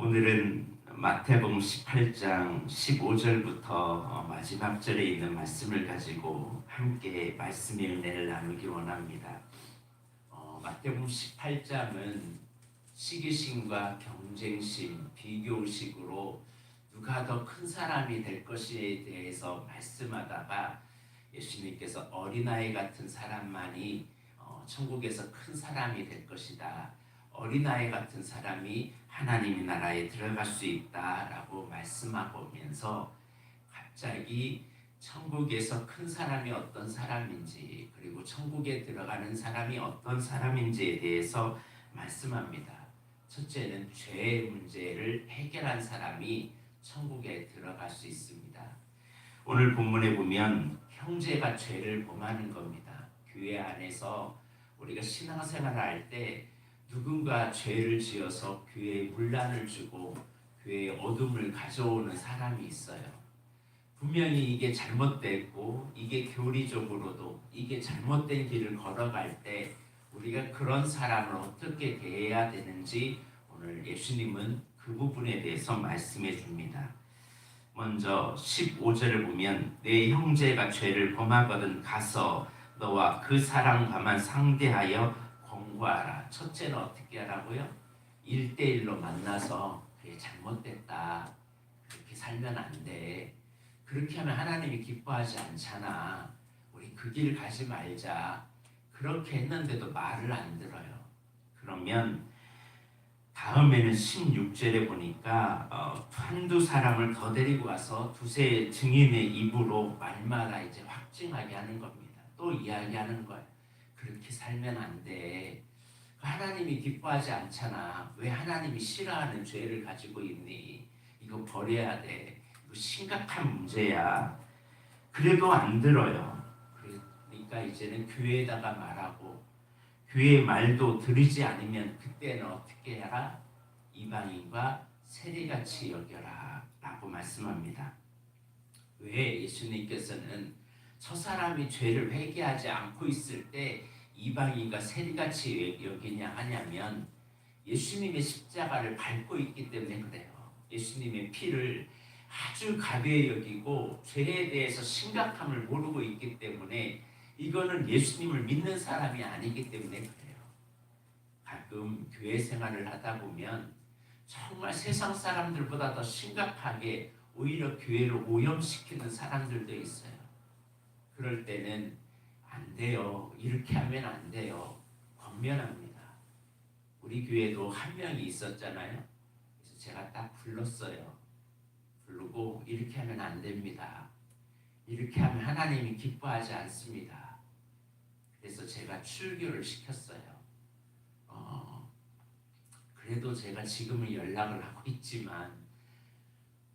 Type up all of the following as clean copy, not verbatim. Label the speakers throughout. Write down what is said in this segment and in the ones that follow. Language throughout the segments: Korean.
Speaker 1: 오늘은 마태복음 18장 15절부터 마지막 절에 있는 말씀을 가지고 함께 말씀의 은혜를 나누기 원합니다. 마태복음 18장은 시기심과 경쟁심, 비교의식으로 누가 더 큰 사람이 될 것에 대해서 말씀하다가 예수님께서 어린아이 같은 사람만이 천국에서 큰 사람이 될 것이다. 어린아이 같은 사람이 하나님의 나라에 들어갈 수 있다라고 말씀하면서 갑자기 천국에서 큰 사람이 어떤 사람인지 그리고 천국에 들어가는 사람이 어떤 사람인지에 대해서 말씀합니다. 첫째는 죄의 문제를 해결한 사람이 천국에 들어갈 수 있습니다. 오늘 본문에 보면 형제가 죄를 범하는 겁니다. 교회 안에서 우리가 신앙생활을 할 때 누군가 죄를 지어서 교회에 문란을 주고 교회에 어둠을 가져오는 사람이 있어요. 분명히 이게 잘못됐고 이게 교리적으로도 이게 잘못된 길을 걸어갈 때 우리가 그런 사람을 어떻게 대해야 되는지 오늘 예수님은 그 부분에 대해서 말씀해 줍니다. 먼저 15절을 보면 내 형제가 죄를 범하거든 가서 너와 그 사람과만 상대하여 공부하라. 첫째는 어떻게 하라고요? 1대1로 만나서 그게 잘못됐다. 그렇게 살면 안 돼. 그렇게 하면 하나님이 기뻐하지 않잖아. 우리 그 길 가지 말자. 그렇게 했는데도 말을 안 들어요. 그러면 다음에는 16절에 보니까 한두 사람을 더 데리고 와서 두세 증인의 입으로 말마다 이제 확증하게 하는 겁니다. 또 이야기하는 거예요. 그렇게 살면 안 돼. 하나님이 기뻐하지 않잖아. 왜 하나님이 싫어하는 죄를 가지고 있니? 이거 버려야 돼. 이거 심각한 문제야. 그래도 안 들어요. 그러니까 이제는 교회에다가 말하고 교회의 말도 들으지 않으면 그때는 어떻게 해라? 이방인과 세리같이 여겨라 라고 말씀합니다. 왜 예수님께서는 저 사람이 죄를 회개하지 않고 있을 때 이방인과 세리같이 여기냐 하냐면 예수님의 십자가를 밟고 있기 때문에 그래요. 예수님의 피를 아주 가벼이 여기고 죄에 대해서 심각함을 모르고 있기 때문에 이거는 예수님을 믿는 사람이 아니기 때문에 그래요. 가끔 교회 생활을 하다 보면 정말 세상 사람들보다 더 심각하게 오히려 교회를 오염시키는 사람들도 있어요. 그럴 때는 안 돼요. 이렇게 하면 안 돼요. 권면합니다. 우리 교회도 한 명이 있었잖아요. 그래서 제가 딱 불렀어요. 부르고 이렇게 하면 안 됩니다. 이렇게 하면 하나님이 기뻐하지 않습니다. 그래서 제가 출교를 시켰어요. 그래도 제가 지금은 연락을 하고 있지만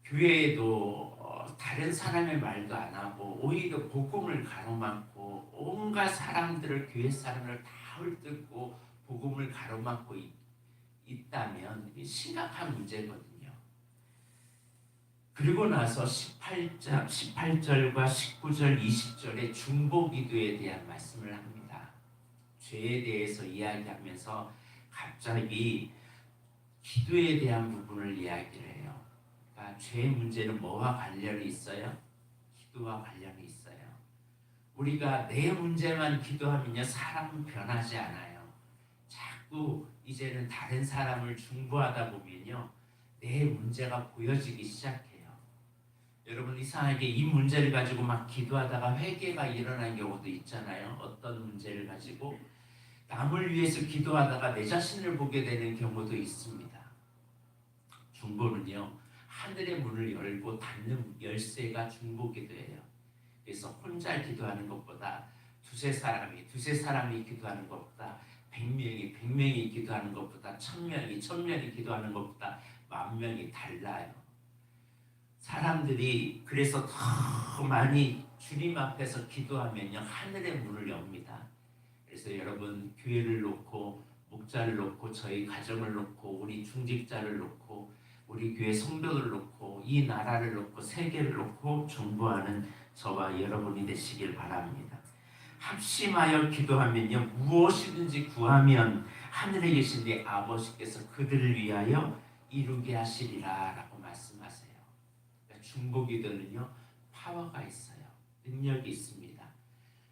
Speaker 1: 교회에도 다른 사람의 말도 안 하고 오히려 복음을 가로막고 온갖 사람들을 교회 사람을 다 헐뜯고 복음을 가로막고 있다면 심각한 문제거든요. 그리고 나서 18절과 19절, 20절의 중보기도에 대한 말씀을 합니다. 죄에 대해서 이야기하면서 갑자기 기도에 대한 부분을 이야기를 해요. 그러니까 죄의 문제는 뭐와 관련이 있어요? 기도와 관련이 있어요. 우리가 내 문제만 기도하면요 사람은 변하지 않아요. 자꾸 이제는 다른 사람을 중보하다 보면요 내 문제가 보여지기 시작해요. 여러분 이상하게 이 문제를 가지고 막 기도하다가 회개가 일어난 경우도 있잖아요. 어떤 문제를 가지고 남을 위해서 기도하다가 내 자신을 보게 되는 경우도 있습니다. 중보는요 하늘의 문을 열고 닫는 열쇠가 중보기도예요. 그래서 혼자 기도하는 것보다 두세 사람이 기도하는 것보다 100명이 기도하는 것보다 1000명이 기도하는 것보다 10,000명이 달라요. 사람들이 그래서 더 많이 주님 앞에서 기도하면요 하늘의 문을 엽니다. 그래서 여러분 교회를 놓고 목자를 놓고 저희 가정을 놓고 우리 중직자를 놓고 우리 교회 성도를 놓고 이 나라를 놓고 세계를 놓고 중보하는 저와 여러분이 되시길 바랍니다. 합심하여 기도하면요 무엇이든지 구하면 하늘에 계신 네 아버지께서 그들을 위하여 이루게 하시리라 라고 말씀하세요. 그러니까 중보기도는요 파워가 있어요. 능력이 있습니다.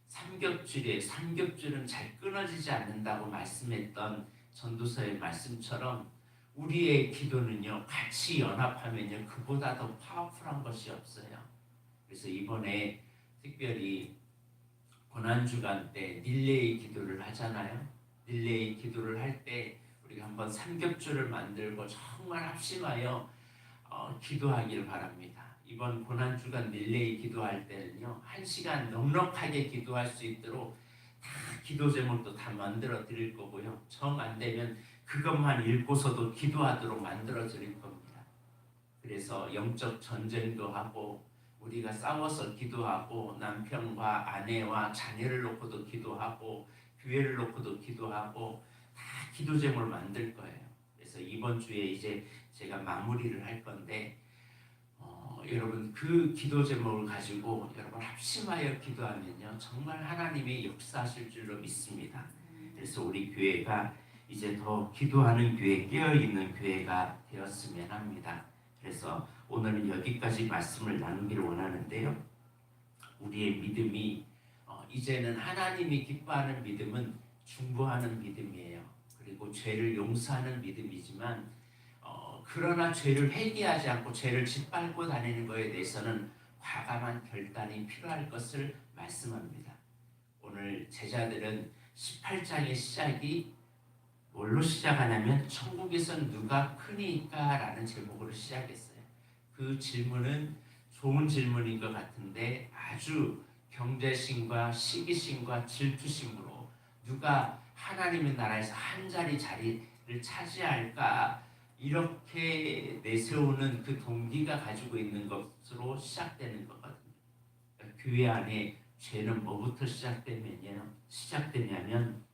Speaker 1: 삼겹줄은 잘 끊어지지 않는다고 말씀했던 전도서의 말씀처럼 우리의 기도는요 같이 연합하면요 그보다 더 파워풀한 것이 없어요. 그래서 이번에 특별히 고난주간 때 릴레이 기도를 하잖아요. 릴레이 기도를 할 때 우리가 한번 삼겹줄을 만들고 정말 합심하여 기도하기를 바랍니다. 이번 고난주간 릴레이 기도할 때는요 1시간 넉넉하게 기도할 수 있도록 다 기도 제목도 다 만들어 드릴 거고요. 정 안 되면 그것만 읽고서도 기도하도록 만들어 드릴 겁니다. 그래서 영적 전쟁도 하고 우리가 싸워서 기도하고 남편과 아내와 자녀를 놓고도 기도하고 교회를 놓고도 기도하고 다 기도 제목을 만들 거예요. 그래서 이번 주에 이제 제가 마무리를 할 건데 여러분 그 기도 제목을 가지고 여러분 합심하여 기도하면요 정말 하나님이 역사하실 줄로 믿습니다. 그래서 우리 교회가 이제 더 기도하는 교회, 깨어있는 교회가 되었으면 합니다. 그래서 오늘은 여기까지 말씀을 나누기를 원하는데요. 우리의 믿음이 이제는 하나님이 기뻐하는 믿음은 중보하는 믿음이에요. 그리고 죄를 용서하는 믿음이지만 그러나 죄를 회개하지 않고 죄를 짓밟고 다니는 것에 대해서는 과감한 결단이 필요할 것을 말씀합니다. 오늘 제자들은 18장의 시작이 뭘로 시작하냐면 천국에선 누가 크니까 라는 제목으로 시작했어요. 그 질문은 좋은 질문인 것 같은데 아주 경제심과 시기심과 질투심으로 누가 하나님의 나라에서 한 자리를 차지할까 이렇게 내세우는 그 동기가 가지고 있는 것으로 시작되는 거거든요. 그러니까 교회 안에 죄는 뭐부터 시작되냐면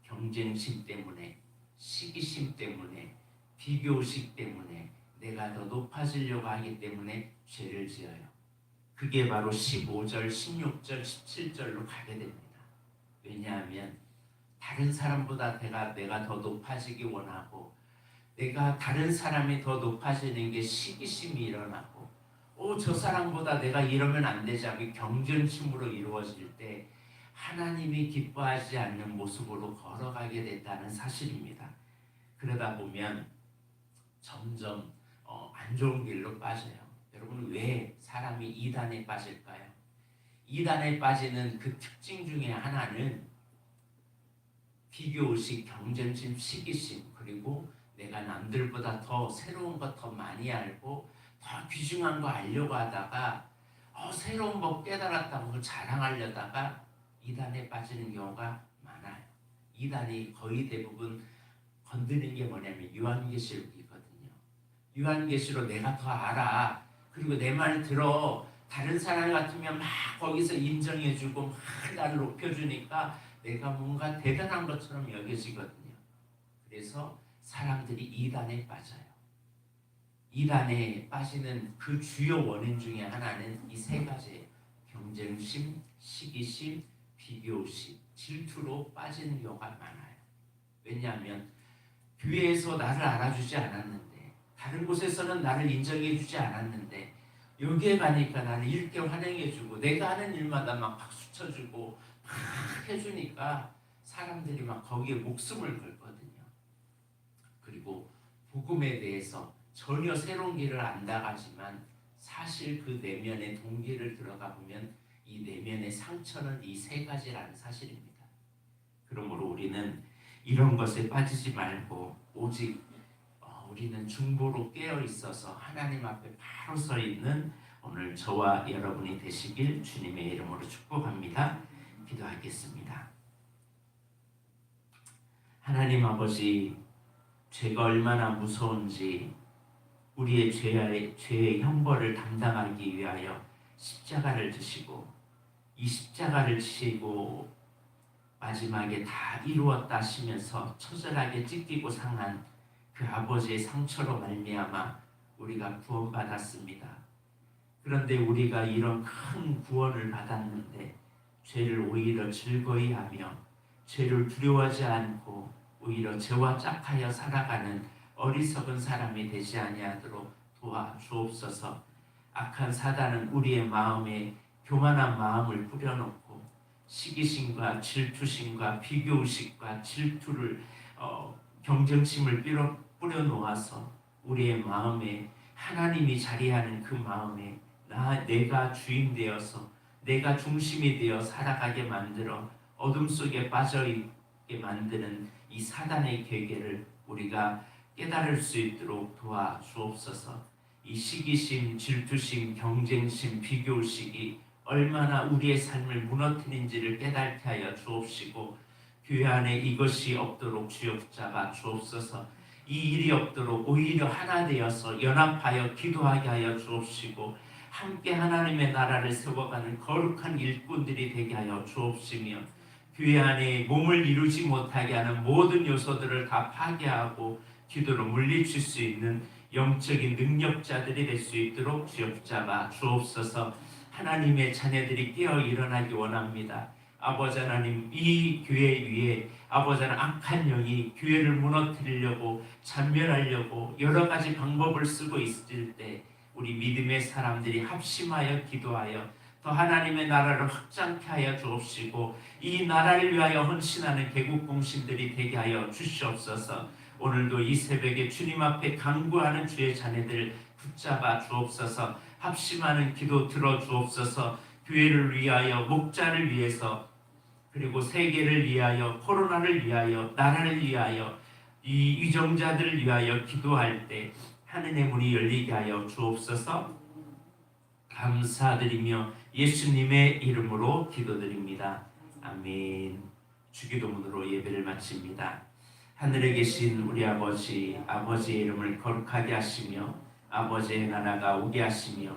Speaker 1: 경쟁심 때문에, 시기심 때문에, 비교의식 때문에 내가 더 높아지려고 하기 때문에 죄를 지어요. 그게 바로 15절, 16절, 17절로 가게 됩니다. 왜냐하면 다른 사람보다 내가 더 높아지기 원하고 내가 다른 사람이 더 높아지는 게 시기심이 일어나고 저 사람보다 내가 이러면 안 되지 하고 경쟁심으로 이루어질 때 하나님이 기뻐하지 않는 모습으로 걸어가게 된다는 사실입니다. 그러다 보면 점점 안 좋은 길로 빠져요. 여러분 왜 사람이 이단에 빠질까요? 이단에 빠지는 그 특징 중에 하나는 비교의식, 경쟁심, 시기심 그리고 내가 남들보다 더 새로운 것 더 많이 알고 더 귀중한 거 알려고 하다가 새로운 법 깨달았다고 그걸 자랑하려다가 이단에 빠지는 경우가 많아요. 이단이 거의 대부분 건드는 게 뭐냐면 요한계시록이거든요. 요한계시록 내가 더 알아. 그리고 내 말 들어. 다른 사람 같으면 막 거기서 인정해주고 막 나를 높여주니까 내가 뭔가 대단한 것처럼 여겨지거든요. 그래서 사람들이 이단에 빠져요. 이단에 빠지는 그 주요 원인 중에 하나는 이 세 가지예요. 경쟁심, 시기심, 비교심, 질투로 빠지는 경우가 많아요. 왜냐하면 교회에서 나를 알아주지 않았는데 다른 곳에서는 나를 인정해주지 않았는데 여기에 가니까 나를 이렇게 환영해주고 내가 하는 일마다 막 박수 쳐주고 막 해주니까 사람들이 막 거기에 목숨을 걸거든요. 그리고 복음에 대해서 전혀 새로운 길을 안 나가지만 사실 그 내면의 동기를 들어가 보면 이 내면의 상처는 이 세 가지라는 사실입니다. 그러므로 우리는 이런 것에 빠지지 말고 오직 우리는 중보로 깨어 있어서 하나님 앞에 바로 서 있는 오늘 저와 여러분이 되시길 주님의 이름으로 축복합니다. 기도하겠습니다. 하나님 아버지, 죄가 얼마나 무서운지 우리의 죄의 형벌을 담당하기 위하여 십자가를 지시고 이 십자가를 지시고 마지막에 다 이루었다 하시면서 처절하게 찢기고 상한 그 아버지의 상처로 말미암아 우리가 구원받았습니다. 그런데 우리가 이런 큰 구원을 받았는데 죄를 오히려 즐거이 하며 죄를 두려워하지 않고 오히려 죄와 짝하여 살아가는 어리석은 사람이 되지 아니하도록 도와주옵소서. 악한 사단은 우리의 마음에 교만한 마음을 뿌려놓고 시기심과 질투심과 비교의식과 질투를 경쟁심을 뿌려놓아서 우리의 마음에 하나님이 자리하는 그 마음에 내가 주인 되어서 내가 중심이 되어 살아가게 만들어 어둠 속에 빠져있게 만드는 이 사단의 계계를 우리가 깨달을 수 있도록 도와주옵소서. 이 시기심, 질투심, 경쟁심, 비교의식이 얼마나 우리의 삶을 무너뜨린지를 깨닫게 하여 주옵시고 교회 안에 이것이 없도록 주여 붙잡아 주옵소서. 이 일이 없도록 오히려 하나 되어서 연합하여 기도하게 하여 주옵시고 함께 하나님의 나라를 세워가는 거룩한 일꾼들이 되게 하여 주옵시며 교회 안에 몸을 이루지 못하게 하는 모든 요소들을 다 파괴하고 기도로 물리칠 수 있는 영적인 능력자들이 될 수 있도록 주여 붙잡아 주옵소서. 하나님의 자녀들이 깨어 일어나기 원합니다. 아버지 하나님, 이 교회 위에 아버지 하나님 악한 영이 교회를 무너뜨리려고 잔멸하려고 여러 가지 방법을 쓰고 있을 때 우리 믿음의 사람들이 합심하여 기도하여 더 하나님의 나라를 확장케 하여 주옵시고 이 나라를 위하여 헌신하는 개국공신들이 되게 하여 주시옵소서. 오늘도 이 새벽에 주님 앞에 간구하는 주의 자녀들 붙잡아 주옵소서. 합심하는 기도 들어 주옵소서. 교회를 위하여 목자를 위해서 그리고 세계를 위하여 코로나를 위하여 나라를 위하여 이 위정자들을 위하여 기도할 때 하늘의 문이 열리게 하여 주옵소서. 감사드리며 예수님의 이름으로 기도드립니다. 아멘. 주기도문으로 예배를 마칩니다. 하늘에 계신 우리 아버지의 이름을 거룩하게 하시며 아버지의 나라가 오게 하시며